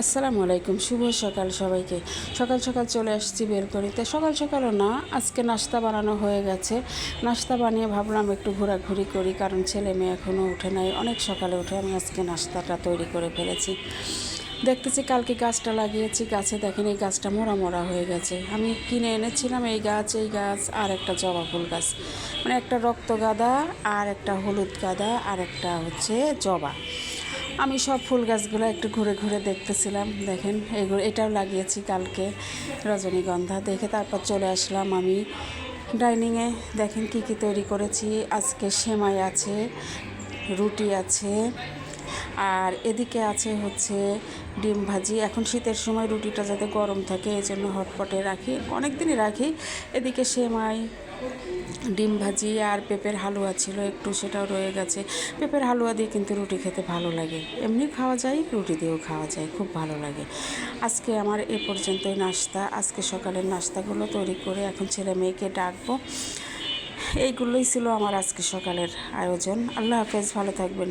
আসসালামু আলাইকুম, শুভ সকাল সবাইকে। সকাল সকাল চলে আসছি বেলকনিতে। সকাল সকালও না, আজকে নাস্তা বানানো হয়ে গেছে। নাস্তা বানিয়ে ভাবলাম একটু ঘোরাঘুরি করি, কারণ ছেলে মেয়ে এখনও উঠে নাই, অনেক সকালে উঠে আমি আজকে নাস্তাটা তৈরি করে ফেলেছি। দেখতেছি কালকে গাছটা লাগিয়েছি, গাছে দেখেন এই গাছটা মোড়া মোড়া হয়ে গেছে। আমি কিনে এনেছিলাম এই গাছ আর একটা জবা ফুল গাছ, মানে একটা রক্ত গাঁদা আর একটা হলুদ গাঁদা আর একটা হচ্ছে জবা। আমি সব ফুল গাছগুলো একটু ঘুরে ঘুরে দেখতেছিলাম। দেখেন এটাও লাগিয়েছি কালকে, রজনীগন্ধা। দেখে তারপর চলে আসলাম আমি ডাইনিংয়ে। দেখেন কি কি তৈরি করেছি আজকে। সেমাই আছে, রুটি আছে, আর এদিকে আছে হচ্ছে ডিম ভাজি। এখন শীতের সময় রুটিটা যাতে গরম থাকে এই জন্য হটপটে রাখি, অনেক দিনই রাখি। এদিকে সেমাই, ডিম ভাজি আর পেঁপের হালুয়া ছিল একটু, সেটাও রয়ে গেছে। পেঁপের হালুয়া দিয়ে কিন্তু রুটি খেতে ভালো লাগে, এমনি খাওয়া যায়, রুটি দিয়েও খাওয়া যায়, খুব ভালো লাগে। আজকে আমার এ পর্যন্তই নাস্তা। আজকে সকালের নাস্তাগুলো তৈরি করে এখন ছেলে মেয়েকে ডাকবো। এইগুলোই ছিল আমার আজকে সকালের আয়োজন। আল্লাহ হাফেজ, ভালো থাকবেন।